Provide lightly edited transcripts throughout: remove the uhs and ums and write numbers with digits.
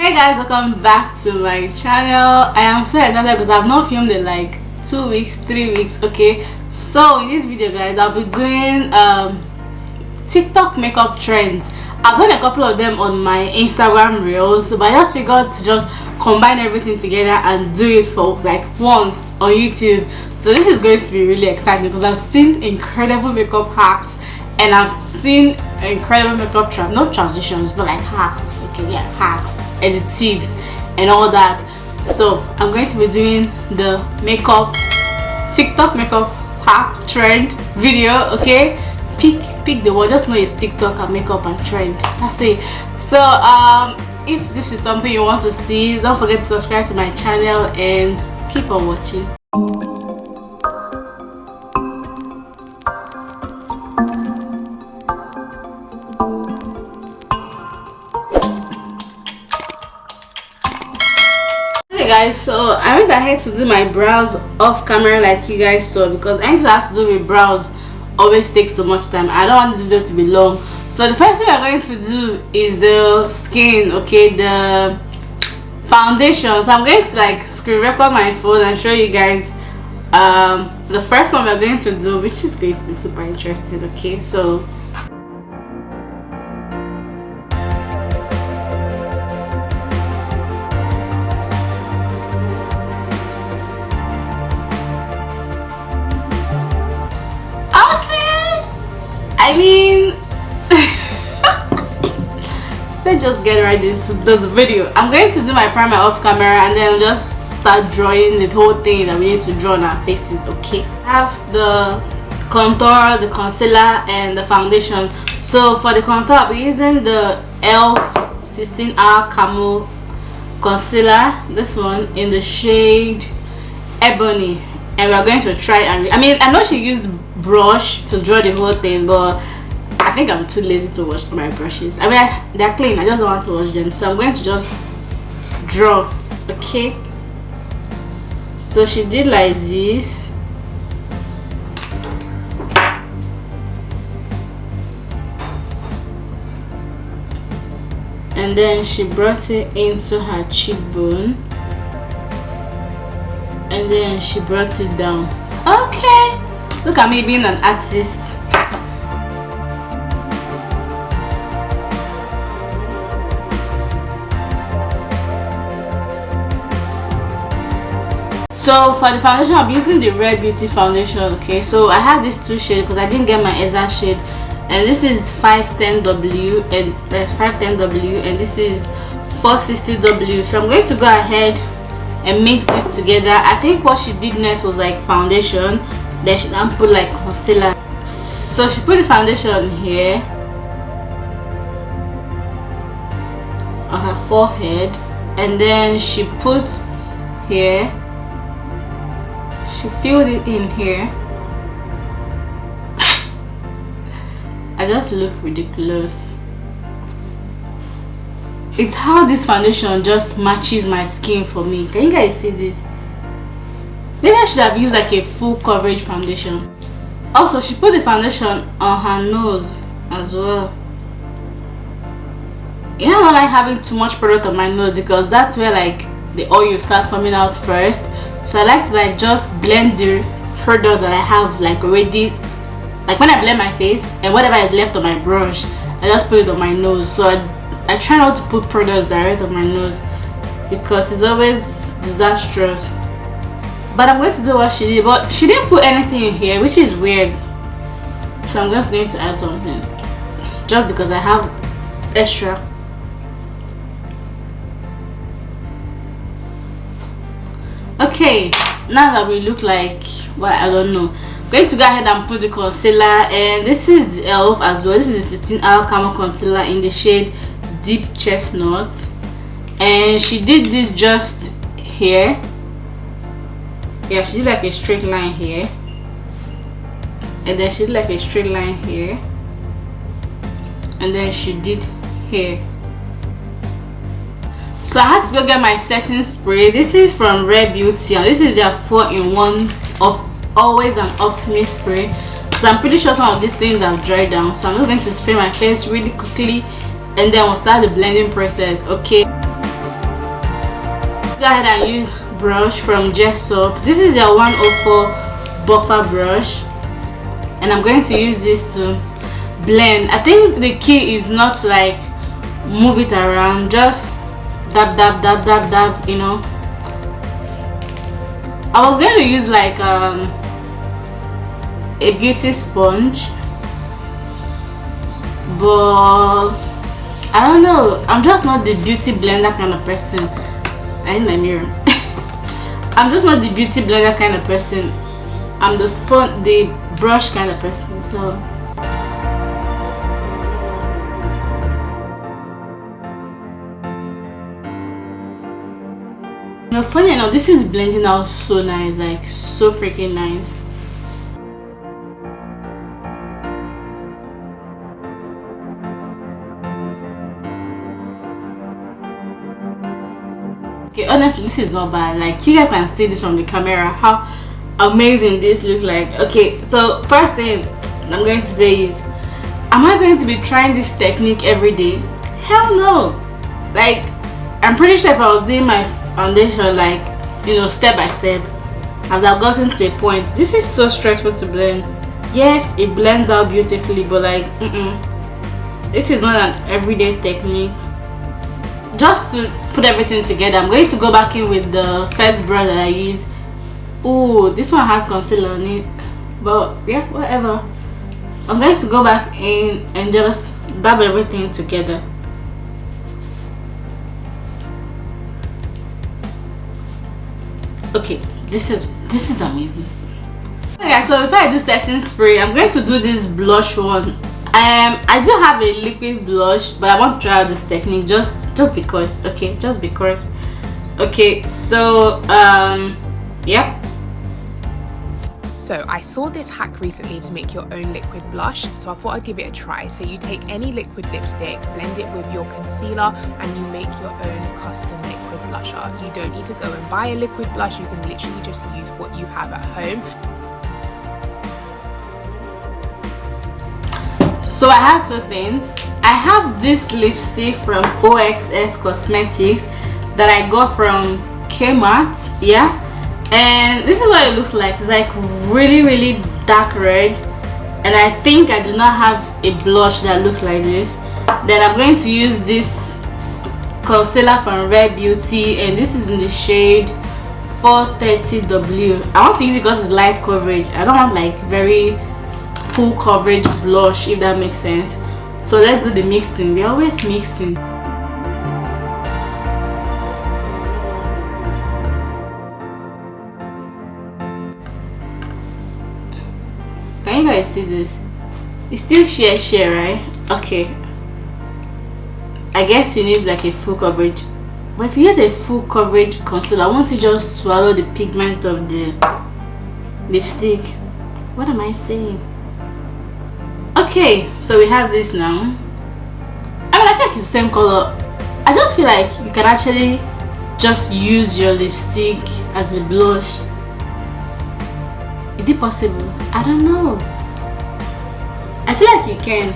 Hey guys, welcome back to my channel. I am so excited because I've not filmed in like 2 weeks, 3 weeks. Okay, so in this video guys, I'll be doing TikTok makeup trends. I've done a couple of them on my Instagram reels, but I just figured to just combine everything together and do it for like once on YouTube. So this is going to be really exciting because I've seen incredible makeup hacks and I've seen incredible makeup not transitions but like hacks. Okay, yeah, hacks and the tips and all that. So I'm going to be doing the makeup TikTok makeup hack trend video. Okay, pick the word, just know it's TikTok and makeup and trend, that's it. So if this is something you want to see, don't forget to subscribe to my channel and keep on watching. Hey guys, so I went ahead to do my brows off camera like you guys saw, because anything that has to do with brows always takes so much time. I don't want this video to be long. So the first thing we're going to do is the skin, okay, the foundation. So I'm going to like screen record my phone and show you guys the first one we're going to do, which is going to be super interesting. Okay, so I mean, let's just get right into this video. I'm going to do my primer off camera and then just start drawing the whole thing that we need to draw on our faces. Okay, I have the contour, the concealer and the foundation. So for the contour, I'll be using the e.l.f. 16 Hour Camo concealer, this one in the shade Ebony, and we're going to try and I know she used brush to draw the whole thing, but I think I'm too lazy to wash my brushes. I mean, they're clean, I just don't want to wash them, so I'm going to just draw. Okay, so she did like this, and then she brought it into her cheekbone, and then she brought it down. Okay, look at me being an artist. So for the foundation, I'm using the Rare Beauty foundation. Okay, so I have these two shades because I didn't get my exact shade, and this is 510W and 510W, and this is 460W. So I'm going to go ahead and mix this together. I think what she did next was like foundation, then she then put like concealer. So she put the foundation here on her forehead, and then she put here, she filled it in here. I just look ridiculous. It's how this foundation just matches my skin for me. Can you guys see this? Maybe I should have used like a full coverage foundation. Also, she put the foundation on her nose as well. You know, I don't like having too much product on my nose because that's where like the oil starts coming out first. So I like to like just blend the product that I have like already. Like when I blend my face and whatever is left on my brush, I just put it on my nose. So I try not to put products direct on my nose because it's always disastrous. But I'm going to do what she did, but she didn't put anything in here, which is weird. So I'm just going to add something just because I have extra. Okay, now that we look like, well, I don't know, I'm going to go ahead and put the concealer, and this is the e.l.f. as well. This is the 16 Hour Camo concealer in the shade Deep Chestnut, and she did this just here. Yeah, she did like a straight line here, and then she did like a straight line here, and then she did here. So I had to go get my setting spray. This is from Rare Beauty, and this is their 4-in-1 of Always an Optimist spray. So I'm pretty sure some of these things have dried down, so I'm just going to spray my face really quickly and then we'll start the blending process. Okay. Go ahead and use brush from Jessup. This is your 104 buffer brush, and I'm going to use this to blend. I think the key is not to like move it around, just dab dab dab dab dab, you know. I was going to use like a beauty sponge, but I don't know, I'm just not the beauty blender kind of person. I need my mirror. I'm just not the beauty blender kind of person. I'm the brush kind of person. So no, funny enough, this is blending out so nice, like so freaking nice. Okay, honestly, this is not bad. Like, you guys can see this from the camera, how amazing this looks like. Okay, so first thing I'm going to say is, am I going to be trying this technique every day? Hell no. Like, I'm pretty sure if I was doing my foundation, like, you know, step by step, as I've gotten to a point, this is so stressful to blend. Yes, it blends out beautifully, but like, this is not an everyday technique. Just to put everything together, I'm going to go back in with the first brush that I used. Oh, this one has concealer on it, but yeah, whatever. I'm going to go back in and just dab everything together. Okay, this is amazing. Okay, so before I do setting spray, I'm going to do this blush one. I do have a liquid blush, but I want to try out this technique just because. Okay, just because. Okay, so yeah. So I saw this hack recently to make your own liquid blush, so I thought I'd give it a try. So you take any liquid lipstick, blend it with your concealer, and you make your own custom liquid blusher. You don't need to go and buy a liquid blush, you can literally just use what you have at home. So I have two things. I have this lipstick from OXS Cosmetics that I got from Kmart, yeah, and this is what it looks like. It's like really dark red, and I think I do not have a blush that looks like this. Then I'm going to use this concealer from Rare Beauty, and this is in the shade 430W. I want to use it because it's light coverage. I don't want like very full coverage blush, if that makes sense. So let's do the mixing. We're always mixing. Can you guys see this? It's still sheer, right? Okay, I guess you need like a full coverage, but if you use a full coverage concealer, won't it just swallow the pigment of the lipstick? What am I saying? Okay, so we have this now. I mean, I feel like it's the same color. I just feel like you can actually just use your lipstick as a blush. Is it possible? I don't know. I feel like you can.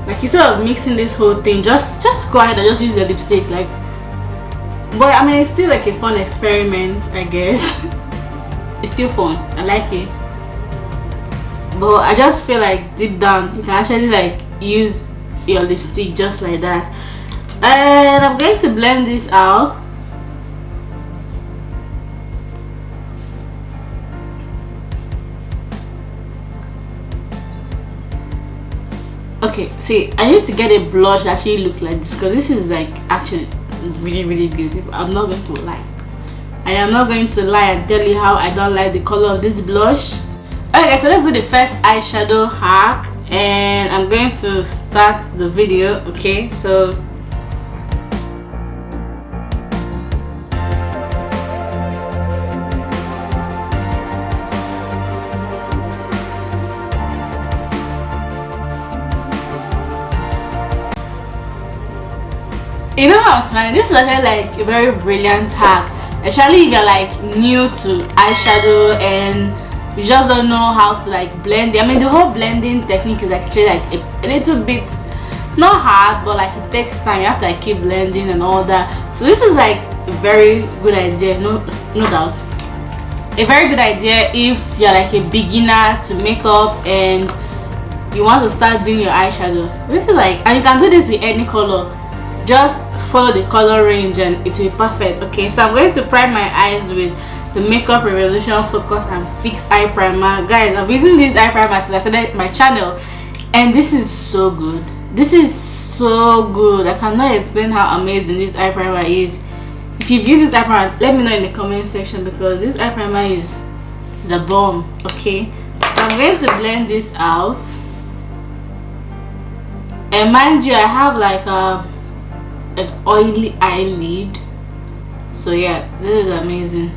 Like, instead of mixing this whole thing, just go ahead and just use your lipstick. Like, but I mean, it's still like a fun experiment, I guess. It's still fun. I like it. But I just feel like deep down you can actually like use your lipstick just like that. And I'm going to blend this out. Okay, see, I need to get a blush that actually looks like this, because this is like actually really beautiful. I'm not going to lie. I am not going to lie and tell you how I don't like the color of this blush. Okay, so let's do the first eyeshadow hack, and I'm going to start the video. Okay, so you know how I'm smiling? This is actually like a very brilliant hack, especially if you're like new to eyeshadow and you just don't know how to like blend it. I mean, the whole blending technique is actually like a little bit not hard, but like it takes time. You have to like keep blending and all that. So this is like a very good idea, no doubt. A very good idea if you're like a beginner to makeup and you want to start doing your eyeshadow. This is like, and you can do this with any color. Just follow the color range and it will be perfect. Okay, so I'm going to prime my eyes with the Makeup Revolution Focus and Fix Eye Primer. Guys, I'm using this eye primer since I started my channel, and this is so good. This is so good. I cannot explain how amazing this eye primer is. If you've used this eye primer, let me know in the comment section, because this eye primer is the bomb. Okay, so I'm going to blend this out, and mind you, I have like an oily eyelid, so yeah, this is amazing.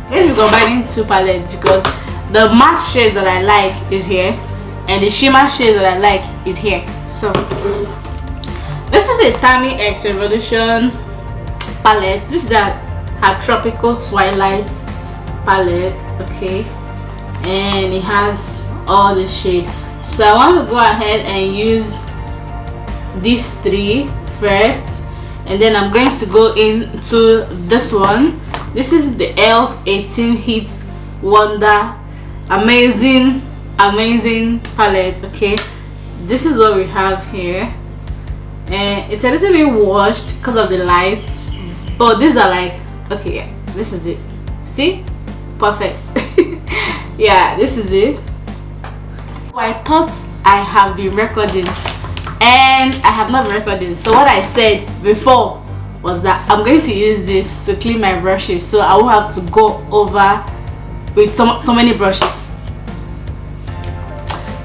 I'm going to be combining two palettes because the matte shade that I like is here and the shimmer shade that I like is here. So this is the Tammy X Revolution palette. This is her Tropical Twilight palette. Okay, and it has all the shade. So I want to go ahead and use these three first, and then I'm going to go into this one. This is the e.l.f. 18 Hits Wonder amazing palette. Okay, this is what we have here, and it's a little bit washed because of the lights, but these are like, okay, yeah, this is it. See, perfect. Yeah, this is it. I thought I have been recording and I have not been recording, so what I said before was that I'm going to use this to clean my brushes, so I won't have to go over with so many brushes.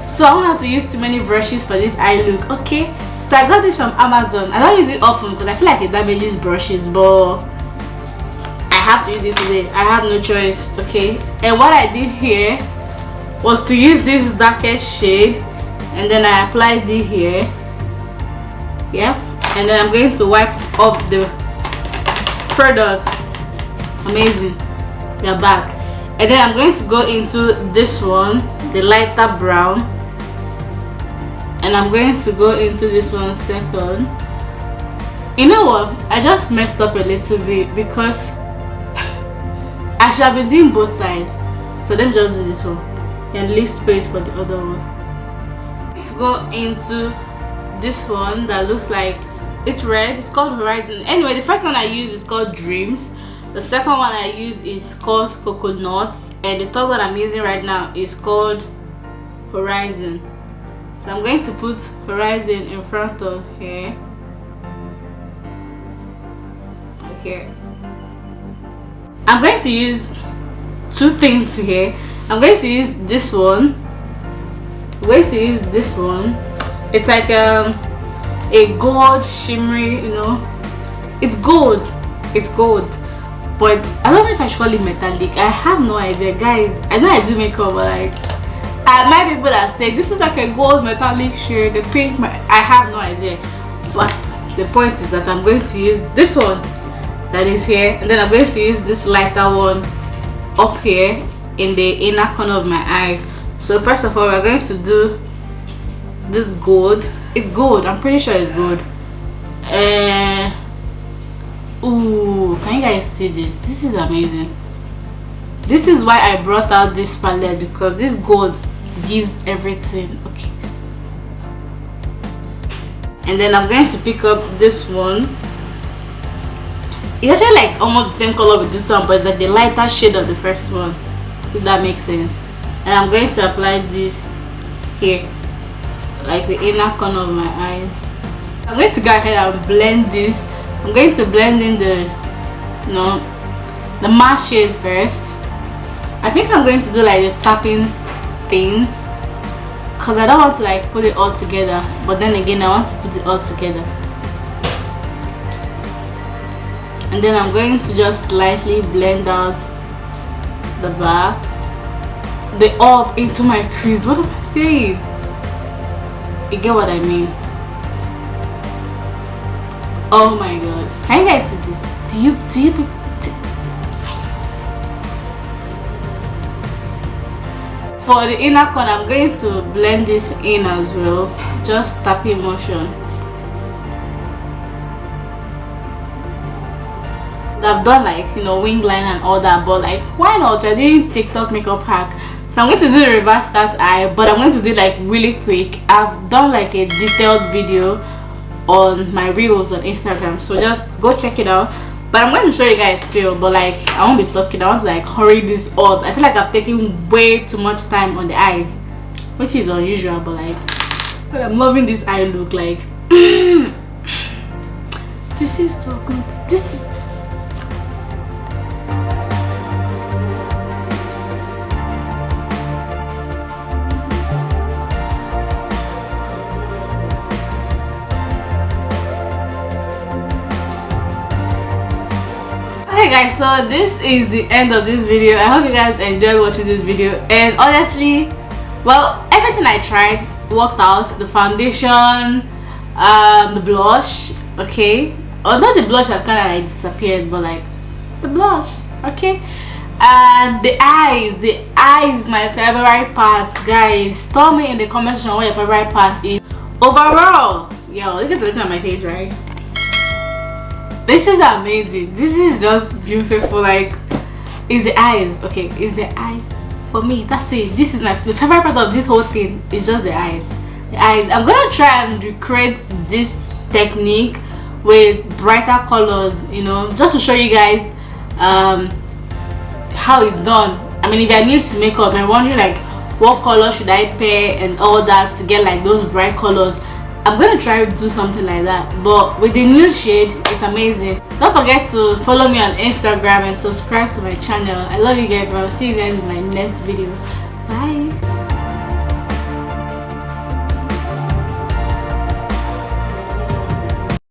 So I won't have to use too many brushes for this eye look. Okay, so I got this from Amazon. I don't use it often because I feel like it damages brushes, but I have to use it today. I have no choice. Okay, and what I did here was to use this darkest shade, and then I applied it here. Yeah, and then I'm going to wipe off the product. Amazing, they're back. And then I'm going to go into this one, the lighter brown, and I'm going to go into this one second. You know what, I just messed up a little bit because I should have been doing both sides, so let me just do this one and leave space for the other one. I'm going to go into this one that looks like it's red. It's called Horizon. Anyway, the first one I use is called Dreams. The second one I use is called Coconuts, and the third one I'm using right now is called Horizon. So I'm going to put Horizon in front of here. Okay, I'm going to use two things here. I'm going to use this one. I'm going to use this one. It's like a gold shimmery, you know, it's gold, but I don't know if I should call it metallic. I have no idea, guys. I know I do makeup, but like, I might people that say this is like a gold metallic shade, the pink, I have no idea. But the point is that I'm going to use this one that is here, and then I'm going to use this lighter one up here in the inner corner of my eyes. So first of all, we're going to do this gold. It's gold, I'm pretty sure it's gold. Ooh, can you guys see this? This is amazing. This is why I brought out this palette, because this gold gives everything. Okay, and then I'm going to pick up this one. It's actually like almost the same color with this one, but it's like the lighter shade of the first one, if that makes sense. And I'm going to apply this here, like the inner corner of my eyes. I'm going to go ahead and blend this. I'm going to blend in the matte shade first. I think I'm going to do like the tapping thing, because I don't want to like put it all together, but then again I want to put it all together. And then I'm going to just slightly blend out the back, the up into my crease. What am I saying? You get what I mean? Oh my god, can you guys see this? Do you people? For the inner corner, I'm going to blend this in as well, just tapping motion. I've done like, you know, wing line and all that, but like, why not? You're doing TikTok makeup hack, so I'm going to do the reverse cat eye, but I'm going to do like really quick. I've done like a detailed video on my reels on Instagram, so just go check it out. But I'm going to show you guys still, but like, I won't be talking. I want to like hurry this up. I feel like I've taken way too much time on the eyes, which is unusual, but like, but I'm loving this eye look. Like this is so good. This is okay guys, so this is the end of this video. I hope you guys enjoyed watching this video, and honestly, well, everything I tried worked out. The foundation, the blush, okay, although the blush have kind of like disappeared, but like the blush, okay, and the eyes my favorite part. Guys, tell me in the comment section what your favorite part is overall. Yo, look at my face, right? This is amazing. This is just beautiful. Like, it's the eyes. Okay, it's the eyes for me. That's it. This is the favorite part of this whole thing. Is just the eyes. The eyes. I'm gonna try and recreate this technique with brighter colors, you know, just to show you guys how it's done. I mean, if you're new to makeup and wondering like what color should I pair and all that to get like those bright colors, I'm gonna try to do something like that, but with the nude shade, it's amazing. Don't forget to follow me on Instagram and subscribe to my channel. I love you guys, and I'll see you guys in my next video.